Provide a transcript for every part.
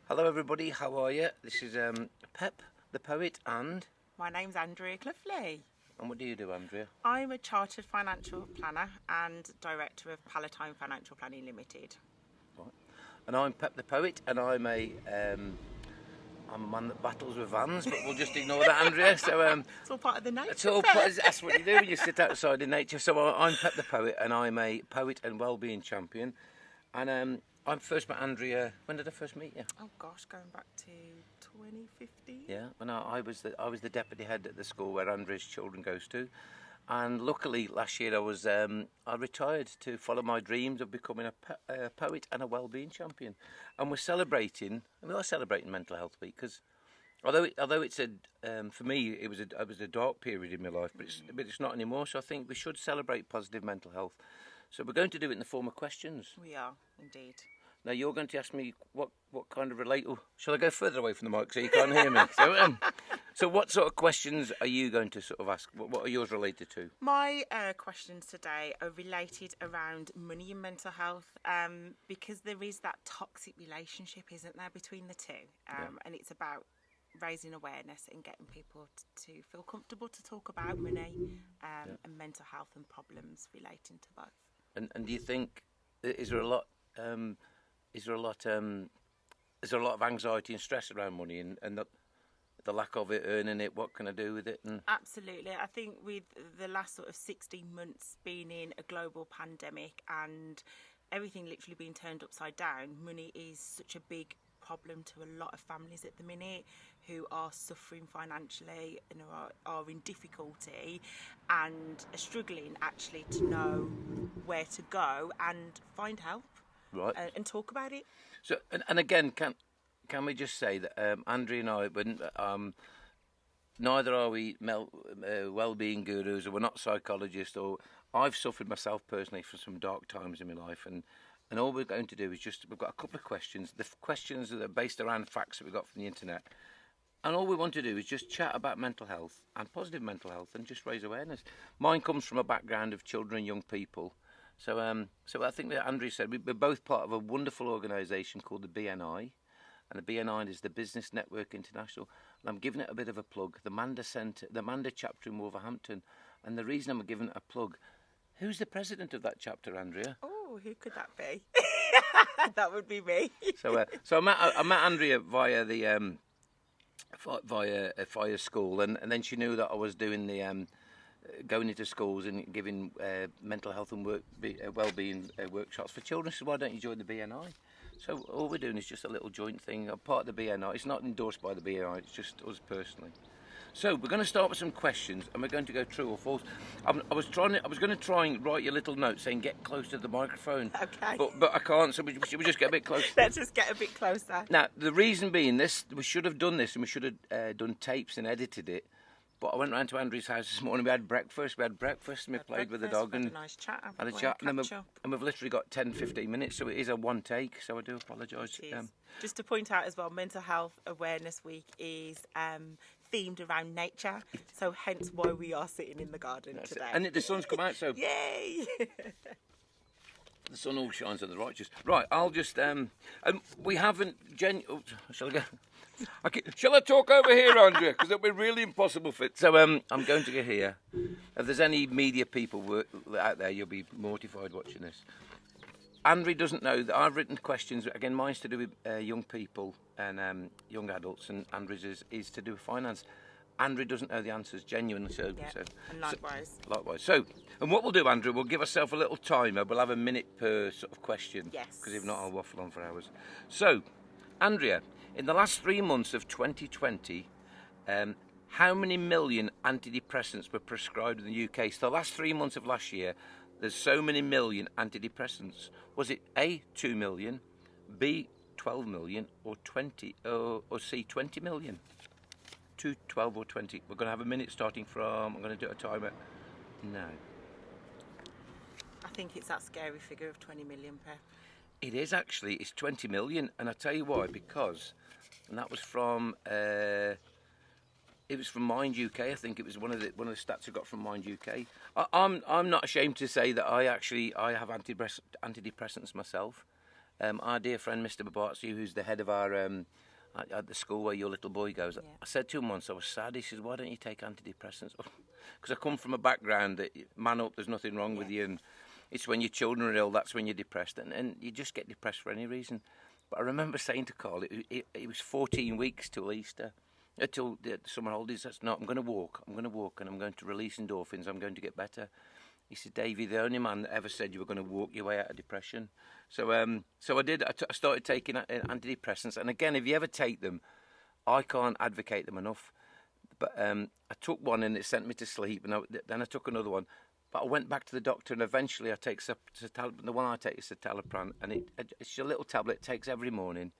Hello everybody, how are you? This is Pep the Poet and My name's Andrea Cliffley. what do you do, Andrea? I'm a chartered financial planner and director of Palatine Financial Planning Limited. Right. And I'm Pep the Poet and I'm a man that battles with vans, but we'll just ignore that, Andrea. So It's all part of the nature. it's all that's what you do when you sit outside in nature. So I'm Pep the Poet and I'm a poet and wellbeing champion. And I first met Andrea. When did I first meet you? Oh gosh, going back to 2015. Yeah, when I was the deputy head at the school where Andrea's children goes to, and luckily last year I retired to follow my dreams of becoming a poet and a wellbeing champion, and we're celebrating. We are celebrating Mental Health Week because although it's for me it was a dark period in my life, but it's not anymore. So I think we should celebrate positive mental health. So we're going to do it in the form of questions. We are indeed. Now you're going to ask me what kind of shall I go further away from the mic so you can't hear me? So what sort of questions are you going to sort of ask? What are yours related to? My questions today are related around money and mental health, because there is that toxic relationship, isn't there, between the two? And it's about raising awareness and getting people to feel comfortable to talk about money and mental health and problems relating to both. And do you think is there a lot of anxiety and stress around money and the lack of it, earning it? What can I do with it? Absolutely. I think with the last sort of 16 months being in a global pandemic and everything literally being turned upside down, money is such a big problem to a lot of families at the minute who are suffering financially and are in difficulty and are struggling actually to know where to go and find help, right, and talk about it. So and again, can we just say that Andrea and I, neither are we well-being gurus, or we're not psychologists, or I've suffered myself personally from some dark times in my life, and all we're going to do is we've got a couple of questions. The questions are based around facts that we got from the internet. And all we want to do is just chat about mental health and positive mental health and just raise awareness. Mine comes from a background of children and young people. So I think that Andrea said we're both part of a wonderful organisation called the BNI. And the BNI is the Business Network International. And I'm giving it a bit of a plug. The Manda Centre, the Manda chapter in Wolverhampton. And the reason I'm giving it a plug, who's the president of that chapter, Andrea? Oh, who could that be? That would be me. So I met Andrea via the via school, and then she knew that I was doing the going into schools and giving mental health and wellbeing workshops for children. So why don't you join the BNI? So all we're doing is just a little joint thing. I'm part of the BNI. It's not endorsed by the BNI. It's just us personally. So we're going to start with some questions, and we're going to go true or false. I was going to try and write you a little note saying get close to the microphone. Okay. But I can't. So we just get a bit closer. Let's just get a bit closer. Now the reason being we should have done this, and we should have done tapes and edited it. But I went round to Andrew's house this morning. We had breakfast, and we played with the dog and had a nice chat. had a chat, and we've literally got 10-15 minutes, so it is a one take. So I do apologise. Just to point out as well, Mental Health Awareness Week is themed around nature, so hence why we are sitting in the garden today. And the sun's come out, so yay! The sun all shines on the righteous. Right, I'll just we haven't shall I go? Shall I talk over here, Andrea? Because it'll be really impossible fit. So I'm going to go here. If there's any media people out there, you'll be mortified watching this. Andrea doesn't know that I've written questions. Again, mine's to do with young people and young adults, and Andrea's is to do with finance. Andrea doesn't know the answers, genuinely so. Yeah, and likewise. Likewise. So, and what we'll do, Andrea, we'll give ourselves a little timer. We'll have a minute per sort of question. Yes. Because if not, I'll waffle on for hours. So, Andrea, in the last 3 months of 2020, how many million antidepressants were prescribed in the UK? So the last 3 months of last year, there's so many million antidepressants. Was it A, 2 million, B, 12 million, or 20, or C, 20 million? 2, 12 or 20. We're going to have a minute starting from, I'm going to do a timer now. I think it's that scary figure of 20 million, Pep. It is actually, it's 20 million, and I'll tell you why, because, and that was from, it was from Mind UK. I think it was one of the stats I got from Mind UK. I'm not ashamed to say that I have antidepressants myself. our dear friend Mr. Babatsu, who's the head of our at the school where your little boy goes. Yeah. I said to him once, I was sad. He says, "Why don't you take antidepressants?" Because I come from a background that man up, there's nothing wrong with you, and it's when your children are ill that's when you're depressed, and you just get depressed for any reason. But I remember saying to Carl, it was 14 weeks till Easter. Till the summer holidays. That's not. I'm going to walk, and I'm going to release endorphins. I'm going to get better. He said, "Davey, the only man that ever said you were going to walk your way out of depression." So, so I did. I started taking antidepressants, and again, if you ever take them, I can't advocate them enough. But I took one, and it sent me to sleep, and then I took another one. But I went back to the doctor, and eventually I take the one I take is citalopram, and it's a little tablet it takes every morning.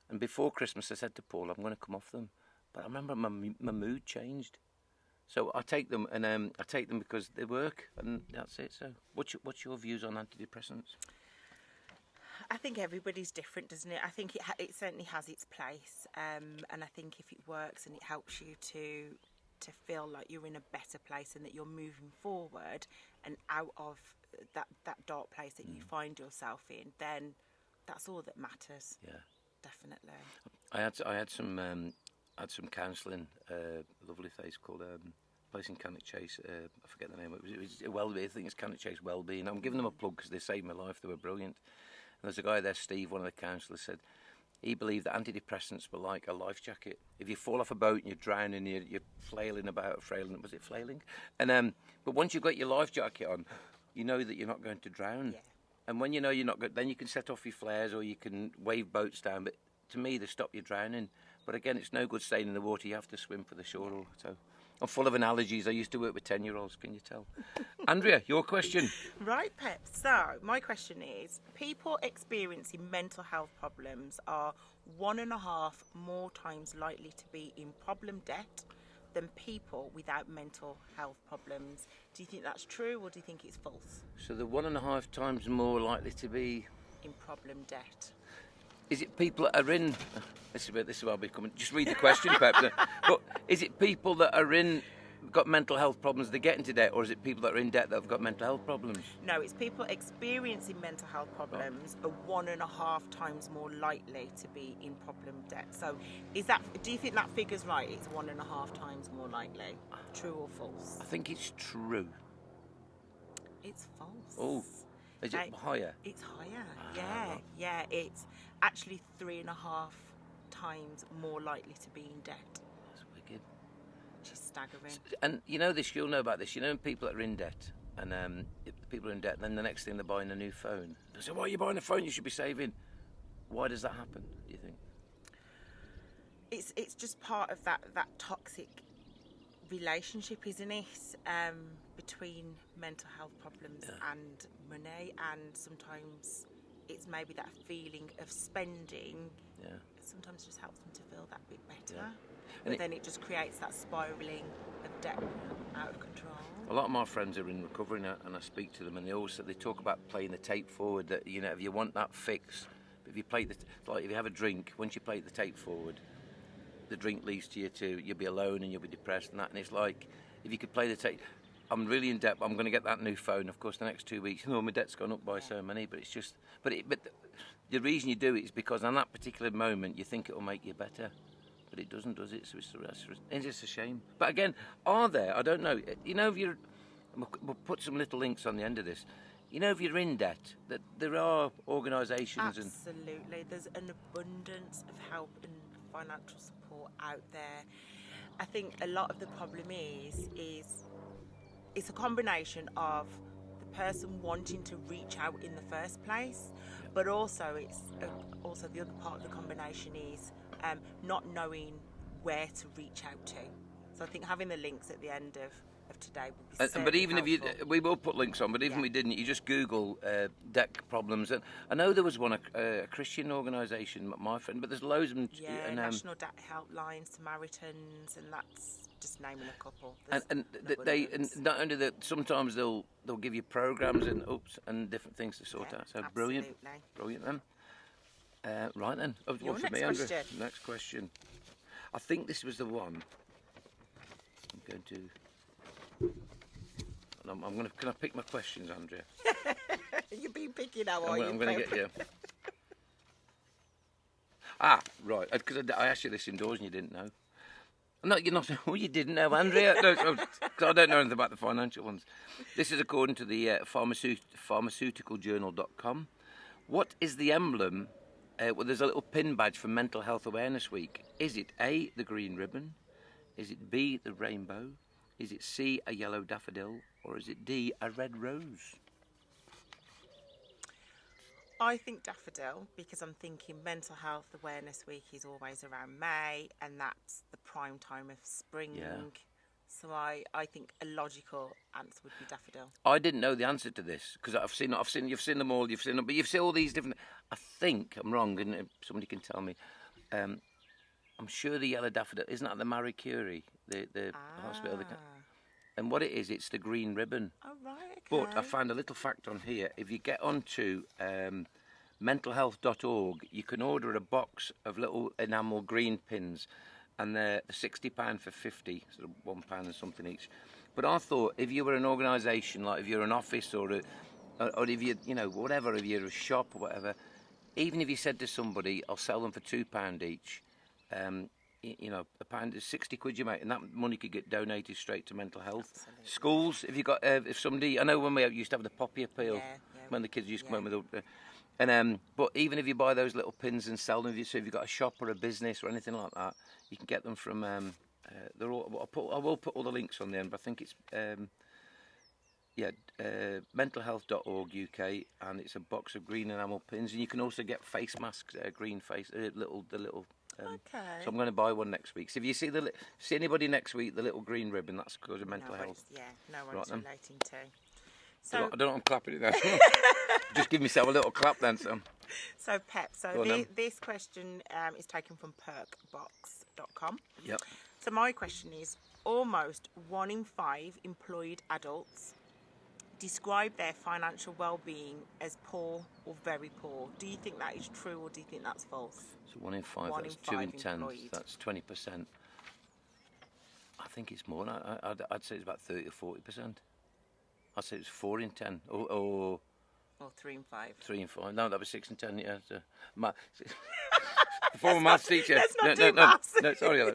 And before Christmas, I said to Paul, "I'm going to come off them." But I remember my mood changed. So I take them, and I take them because they work, and that's it. So what's your views on antidepressants? I think everybody's different, doesn't it? I think it certainly has its place, and I think if it works and it helps you to feel like you're in a better place and that you're moving forward and out of that dark place that you find yourself in, then that's all that matters. Yeah, definitely. I had some counselling, a lovely place called place in Cannock Chase. I forget the name. It was Wellbeing. I think it's Cannock Chase Wellbeing. I'm giving them a plug because they saved my life. They were brilliant. And there's a guy there, Steve, one of the counsellors, said he believed that antidepressants were like a life jacket. If you fall off a boat and you're drowning, you're flailing about, was it flailing? And but once you've got your life jacket on, you know that you're not going to drown. Yeah. And when you know you're not going, then you can set off your flares or you can wave boats down. But to me, they stop you drowning. But again, it's no good staying in the water. You have to swim for the shore. So I'm full of analogies. I used to work with 10-year-olds. Can you tell? Andrea, your question. Right, Pep. So my question is: people experiencing mental health problems are 1.5 more times likely to be in problem debt than people without mental health problems. Do you think that's true, or do you think it's false? So they're 1.5 times more likely to be in problem debt. Is it people that are in? This is where I'll be coming. Just read the question, Pep. But is it people that are got mental health problems that get into debt, or is it people that are in debt that have got mental health problems? No, it's people experiencing mental health problems are 1.5 times more likely to be in problem debt. So, do you think that figure's right? It's 1.5 times more likely. True or false? I think it's true. It's false. Oh, is it higher? It's higher. Yeah. It's actually 3.5 times more likely to be in debt. That's wicked. Which is staggering. And you know this, you'll know about this. You know, people that are in debt, and if people are in debt, then the next thing they're buying a new phone. They say, "Why are you buying a phone? You should be saving." Why does that happen, do you think? It's just part of that toxic relationship, isn't it? Between mental health problems and money, and sometimes it's maybe that feeling of spending. Yeah. Sometimes just helps them to feel that bit better. Yeah. But then it just creates that spiralling of debt out of control. A lot of my friends are in recovery now, and I speak to them, and they talk about playing the tape forward. That if you want that fix, if you play if you have a drink, once you play the tape forward, the drink leads to you'll be alone and you'll be depressed and that. And it's like if you could play the tape. I'm really in debt. I'm going to get that new phone. Of course, the next 2 weeks, my debt's gone up by so many. But it's just, but the reason you do it is because on that particular moment you think it will make you better, but it doesn't, does it? So it's just a shame. But again, are there? I don't know. If you're, we'll put some little links on the end of this. If you're in debt, that there are organisations and absolutely, there's an abundance of help and financial support out there. I think a lot of the problem is it's a combination of the person wanting to reach out in the first place, but also also the other part of the combination is not knowing where to reach out to. So I think having the links at the end of today would be but even helpful. if we will put links on, but even if we didn't, you just Google debt problems. And I know there was one, a Christian organisation, my friend, but there's loads of them. Yeah, National Debt Helpline, Samaritans, and that's just naming a couple. And not only that, sometimes they'll give you programs and different things to sort out. So absolutely. brilliant then. Right then, next question. I think this was the one. I'm going to. I'm going to. Can I pick my questions, Andrea? You've been picking now, are you? I'm going to get you. Ah, right. Because I asked you this indoors and you didn't know. No, you're not. Oh, you didn't know, Andrea. No, 'cause I don't know anything about the financial ones. This is according to the pharmaceuticaljournal.com. What is the emblem? Well, there's a little pin badge for Mental Health Awareness Week. Is it A, the green ribbon? Is it B, the rainbow? Is it C, a yellow daffodil? Or is it D, a red rose? I think daffodil, because I'm thinking Mental Health Awareness Week is always around May, and that's the prime time of spring. Yeah. So I think a logical answer would be daffodil. I didn't know the answer to this because you've seen them all, but you've seen all these different. I think I'm wrong, and somebody can tell me. I'm sure the yellow daffodil isn't that the Marie Curie, the hospital. And what it is, it's the green ribbon. Oh, right, okay. But I found a little fact on here. If you get onto mentalhealth.org, you can order a box of little enamel green pins, and they're £60 for 50, so £1 and something each. But I thought if you were an organisation, like if you're an office or if you whatever, if you're a shop or whatever, even if you said to somebody, I'll sell them for £2 each, a pound is 60 quid you make, and that money could get donated straight to mental health. Absolutely. Schools, if you got, if somebody, I know when we used to have the poppy appeal, when the kids used to come home with but even if you buy those little pins and sell them, so if you've got a shop or a business or anything like that, you can get them from, they're all, I will put all the links on there, but I think it's, mentalhealth.org UK, and it's a box of green enamel pins, and you can also get face masks, green face, the little. Okay. So I'm going to buy one next week. So if you see anybody next week, the little green ribbon, that's because of mental health. Yeah, no one's Right, relating to. So I don't know. I'm clapping it now. Just give myself a little clap then. So Pep. This question is taken from perkbox.com. Yep. So my question is: almost 1 in 5 employed adults describe their financial well-being as poor or very poor. Do you think that is true, or do you think that's false? So 1 in 5. That's 2 in 10. That's 20%. I think it's more. I'd say it's about 30 or 40%. I'd say it's 4 in 10, or 3 in 5. 3 in 5. No, that was 6 in 10. Yeah. So, the former maths teacher. Let's not do maths. No, sorry.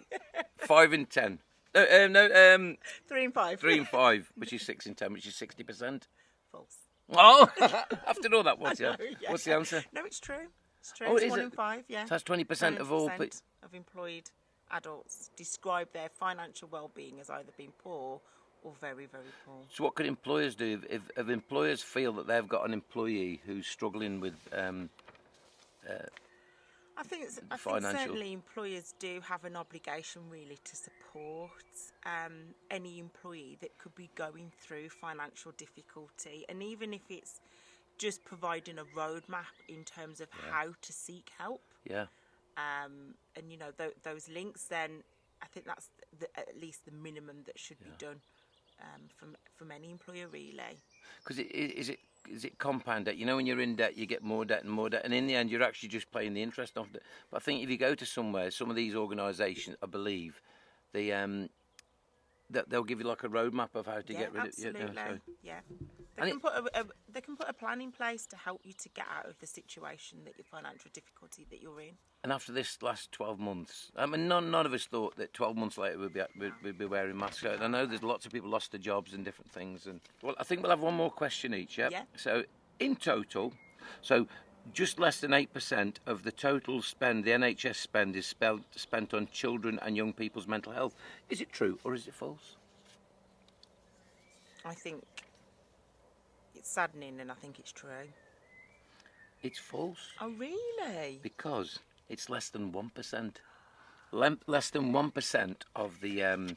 5 in 10. 3 in 5. 3 in 5, which is 6 in 10, which is 60%. False. Oh, after all that, what's the answer? No, it's true. It's true. Oh, it's is 1 it? in 5. Yeah. So that's 20% of all people. Of employed adults describe their financial well-being as either being poor or very, very poor. So what could employers do if employers feel that they've got an employee who's struggling with I think financial? certainly employers do have an obligation really to support any employee that could be going through financial difficulty, and even if it's just providing a roadmap in terms of how to seek help. Yeah. And those links, then I think that's at least the minimum that should be done from any employer, really. Because is it compound debt? You know, when you're in debt, you get more debt and more debt, and in the end, you're actually just paying the interest off it. But I think if you go to somewhere, some of these organisations, I believe, they'll give you like a roadmap of how to get rid of it. Absolutely. They can put a plan in place to help you to get out of the situation, that your financial difficulty that you're in. And after this last 12 months, I mean, none of us thought that 12 months later we'd be wearing masks. And I know there's lots of people lost their jobs and different things. And well, I think we'll have one more question each. Yeah. So in total, just less than 8% of the total spend, the NHS spend, is spent on children and young people's mental health. Is it true or is it false? I think it's saddening, and I think it's true. It's false. Oh, really? Because it's less than 1%. Less than 1% of the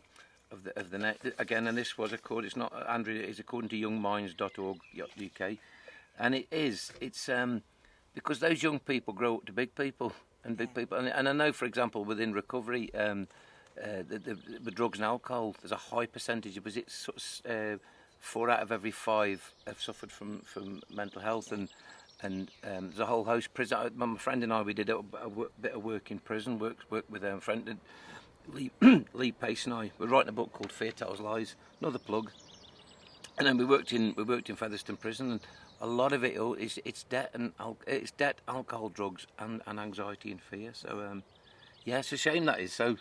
net. Again, and this was according. It's not Andrew. It's according to youngminds.org.uk, and it's because those young people grow up to big people and big people. And I know, for example, within recovery, the drugs and alcohol, there's a high percentage. Was it 4 out of every 5 have suffered from mental health, and there's a whole host. Prison. My friend and I, we did a bit of work in prison. Worked with a friend, Lee Pace and I. We're writing a book called Fear Tells Lies. Another plug. And then we worked in Featherstone Prison, and a lot of it it's debt and alcohol, drugs, and anxiety and fear. So yeah, it's a shame that is. So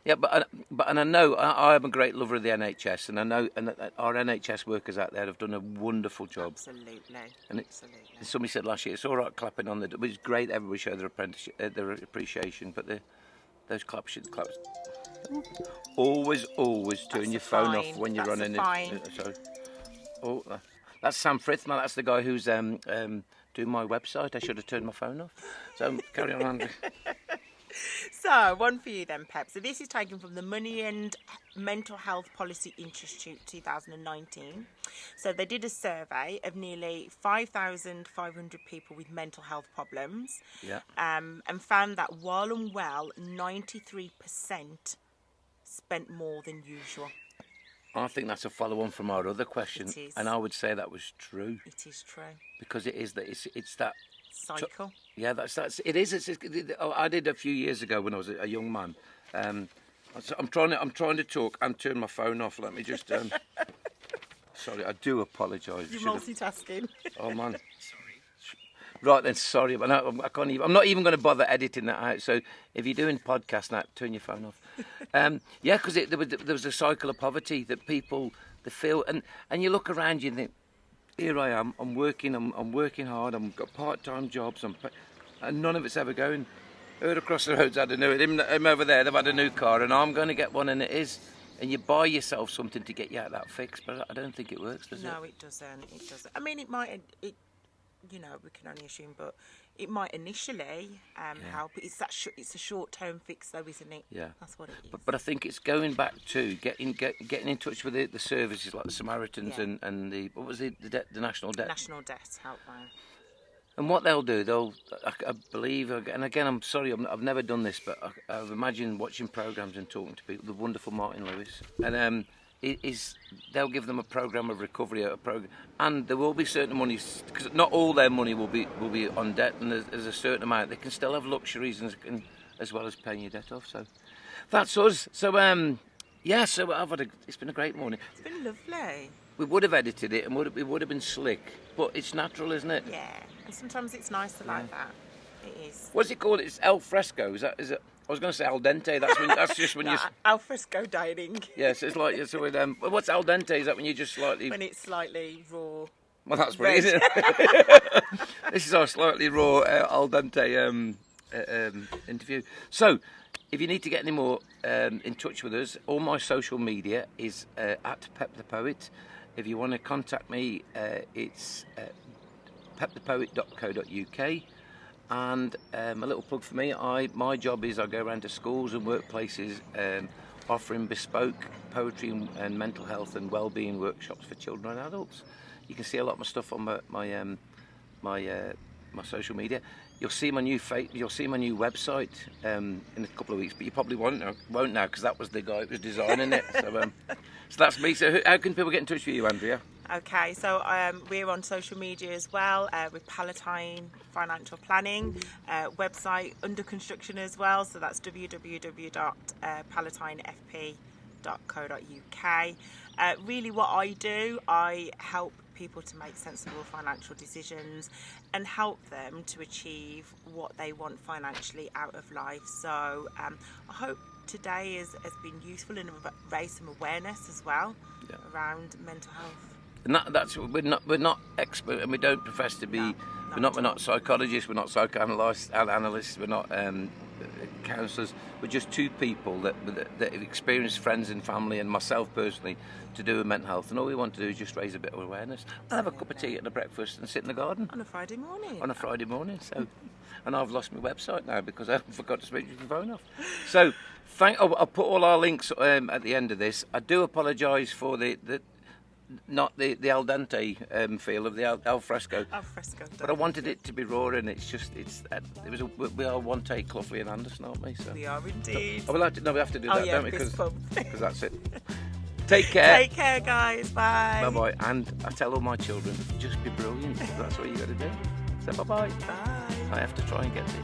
yeah, but I know I am a great lover of the NHS, and I know that our NHS workers out there have done a wonderful job. Absolutely. And somebody said last year, it's all right clapping on it was great. Everybody showed their appreciation, but those claps. Always turn your phone off when you're running it. So, that's Sam Frithman. That's the guy who's doing my website. I should have turned my phone off. So carry on, Andrew. So, one for you then, Pep. So this is taken from the Money and Mental Health Policy Institute 2019. So they did a survey of nearly 5,500 people with mental health problems. Yeah. And found that while unwell, 93% spent more than usual. I think that's a follow-on from our other question. It is. And I would say that was true. It is true. Because it is that it's that cycle. Yeah, that's it is. I did a few years ago when I was a young man. I'm trying to talk and turn my phone off. Let me just. Sorry, I do apologise. You're multitasking. Oh man. Right then, sorry, but I can't even. I'm not even going to bother editing that out. So if you're doing podcast now, turn your phone off. Yeah, because there was a cycle of poverty that people they feel, and you look around you and think, here I am. I'm working hard. I've got part-time jobs. And none of it's ever going. Heard across the road's had a new. Him over there, they've had a new car, and I'm going to get one, and it is. And you buy yourself something to get you out of that fix, but I don't think it works, does it? No, it doesn't. It doesn't. I mean, it might. You know, we can only assume, but it might initially help. It's a short-term fix, though, isn't it? Yeah, that's what it is. But I think it's going back to getting in touch with the services like the Samaritans and the what was the National Debt Helpline. And what they'll do, I believe, and again, I'm sorry, I've never done this, but I've imagined watching programmes and talking to people. The wonderful Martin Lewis, and they'll give them a programme of recovery, and there will be certain money, because not all their money will be on debt, and there's a certain amount they can still have luxuries and as well as paying your debt off. So that's us. So yeah, so it's been a great morning. It's been lovely. We would have edited it and we would have been slick, but it's natural, isn't it? Yeah, and sometimes it's nicer like that. It is. What's it called? It's al fresco. Is it? I was going to say al dente. That's just when you. Al fresco dining. Yes, it's like what's al dente? Is that when you just slightly? When it's slightly raw. Well, that's what it is. This is our slightly raw al dente interview. So, if you need to get any more in touch with us, all my social media is at Pep the Poet. If you want to contact me, it's pepthepoet.co.uk. And a little plug for me, my job is I go around to schools and workplaces offering bespoke poetry and mental health and well-being workshops for children and adults. You can see a lot of my stuff on my social media. You'll see my new website in a couple of weeks, but you probably won't now because that was the guy that was designing it. So that's me. So how can people get in touch with you, Andrea? Okay, so we're on social media as well with Palatine Financial Planning, website under construction as well, so that's www.palatinefp.co.uk. Really what I do, I help people to make sensible financial decisions and help them to achieve what they want financially out of life. So I hope today has been useful and raised some awareness as well around mental health. And that's we're not expert, and we don't profess to be. We're not psychologists. We're not psychoanalysts. We're not counsellors. We're just two people that have experienced, friends and family, and myself personally, to do with mental health. And all we want to do is just raise a bit of awareness and have a cup of tea and a breakfast and sit in the garden on a Friday morning. So, and I've lost my website now because I forgot to switch my phone off. So, I'll put all our links at the end of this. I do apologise for not the al dente feel of the al fresco. Al fresco. But I wanted it to be raw, and we are one take Cloughley and Anderson, aren't we? So. We are indeed. We have to do that, don't we? Because that's it. Take care. Take care, guys. Bye. Bye. And I tell all my children, just be brilliant. That's what you got to do. So bye. Bye. I have to try and get it.